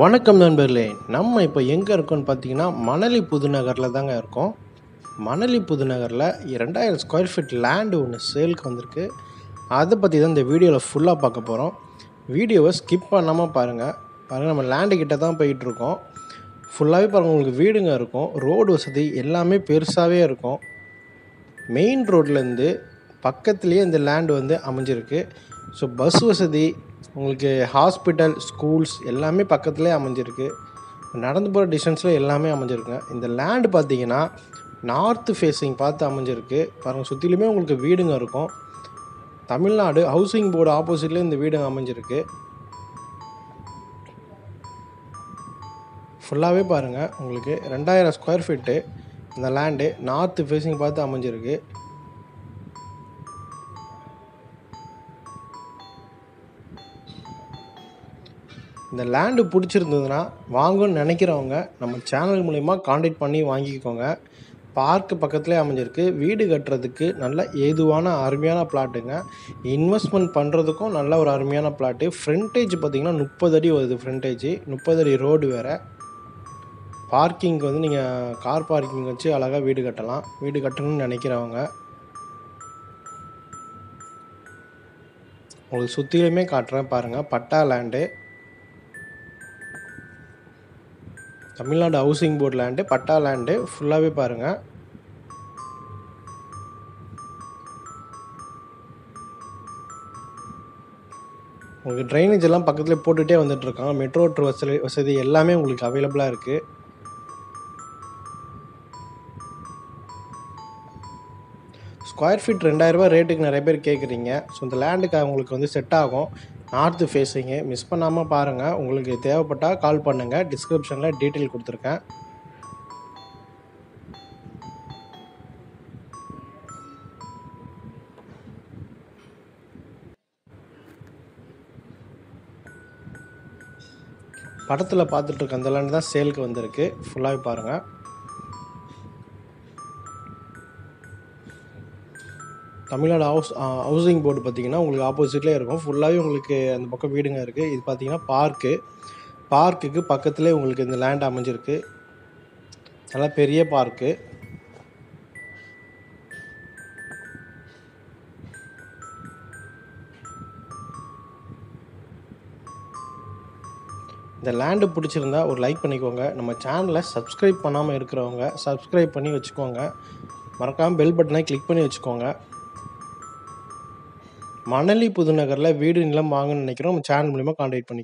வணக்கம் நண்பர்களே. நம்ம இப்போ எங்கே இருக்கோம்னு பார்த்தீங்கன்னா மணலி புதுநகரில் தாங்க இருக்கோம். மணலி புதுநகரில் 2000 ஸ்கொயர் ஃபீட் லேண்டு ஒன்று சேலுக்கு வந்திருக்கு. அதை பற்றி தான் இந்த வீடியோவில் ஃபுல்லாக பார்க்க போகிறோம். வீடியோவை ஸ்கிப் பண்ணாமல் பாருங்கள். நம்ம லேண்டு கிட்ட தான் போயிட்டுருக்கோம். ஃபுல்லாகவே பாருங்கள், உங்களுக்கு வீடுங்க இருக்கும், ரோடு வசதி எல்லாமே பெருசாகவே இருக்கும். மெயின் ரோட்லேருந்து பக்கத்துலேயே இந்த லேண்டு வந்து அமைஞ்சிருக்கு. ஸோ பஸ் வசதி, உங்களுக்கு ஹாஸ்பிட்டல், ஸ்கூல்ஸ் எல்லாமே பக்கத்துலேயே அமைஞ்சிருக்கு. நடந்து போகிற டிஸ்டன்ஸில் எல்லாமே அமைஞ்சிருக்குங்க. இந்த லேண்டு பார்த்தீங்கன்னா நார்த்து ஃபேஸிங் பார்த்து அமைஞ்சிருக்கு. பாருங்கள், சுற்றிலுமே உங்களுக்கு வீடுங்க இருக்கும். தமிழ்நாடு ஹவுசிங் போர்டு ஆப்போசிட்லேயே இந்த வீடுங்க அமைஞ்சிருக்கு. ஃபுல்லாகவே பாருங்கள், உங்களுக்கு 2000 ஸ்கொயர் ஃபீட்டு இந்த லேண்டு நார்த்து ஃபேஸிங் பார்த்து அமைஞ்சிருக்கு. இந்த லேண்டு பிடிச்சிருந்ததுன்னா வாங்கணும்னு நினைக்கிறவங்க நம்ம சேனல் மூலிமா காண்டாக்ட் பண்ணி வாங்கிக்கோங்க. பார்க்கு பக்கத்துலேயே அமைஞ்சிருக்கு. வீடு கட்டுறதுக்கு நல்ல ஏதுவான அருமையான பிளாட்டுங்க. இன்வெஸ்ட்மெண்ட் பண்ணுறதுக்கும் நல்ல ஒரு அருமையான பிளாட்டு. ஃப்ரண்டேஜ் பார்த்திங்கன்னா 30 அடி வருது. ஃப்ரண்டேஜ் 30 அடி ரோடு வேறு. பார்க்கிங்க்கு வந்து நீங்கள் கார் பார்க்கிங் வச்சு அழகாக வீடு கட்டலாம். வீடு கட்டணும்னு நினைக்கிறவங்க உங்களுக்கு சுற்றிலுமே காட்டுறேன் பாருங்கள். Patta land, Tamil Nadu housing board land, patta land ஃபுல்லாகவே பாருங்கள். உங்களுக்கு ட்ரைனேஜ் எல்லாம் பக்கத்துலேயே போட்டுகிட்டே வந்துட்டுருக்காங்க. மெட்ரோ வசதி எல்லாமே உங்களுக்கு அவைலபிளாக இருக்குது. ஸ்கொயர் ஃபீட் 2000 ரூபா ரேட்டுக்கு நிறைய பேர் கேட்குறீங்க. ஸோ இந்த லேண்டுக்கு அவங்களுக்கு வந்து செட் ஆகும். நார்த்து ஃபேஸிங்கு மிஸ் பண்ணாமல் பாருங்கள். உங்களுக்கு தேவைப்பட்டால் கால் பண்ணுங்கள். டிஸ்கிரிப்ஷனில் டீட்டெயில் கொடுத்துருக்கேன். படத்தில் பார்த்துட்ருக்க அந்த லேண்டு தான் சேலுக்கு வந்திருக்கு. ஃபுல்லாகவே பாருங்கள். தமிழ்நாடு ஹவுசிங் போர்டு பார்த்திங்கன்னா உங்களுக்கு ஆப்போசிட்லேயே இருக்கும். ஃபுல்லாகவே உங்களுக்கு அந்த பக்கம் வீடுங்க இருக்குது. இது பார்த்திங்கன்னா பார்க்குக்கு பக்கத்துலேயே உங்களுக்கு இந்த லேண்ட் அமைஞ்சிருக்கு. நல்லா பெரிய பார்க்கு. இந்த லேண்டு பிடிச்சிருந்தா ஒரு லைக் பண்ணிக்கோங்க. நம்ம சேனலை சப்ஸ்கிரைப் பண்ணாமல் இருக்கிறவங்க சப்ஸ்கிரைப் பண்ணி வச்சுக்கோங்க. மறக்காமல் பெல் பட்டனை கிளிக் பண்ணி வச்சுக்கோங்க. மணலி புதுநகரில் வீடு நிலம் வாங்கணும்னு நினைக்கிறோம். நம்ம சேனல் மூலிமா காண்டாக்ட் பண்ணி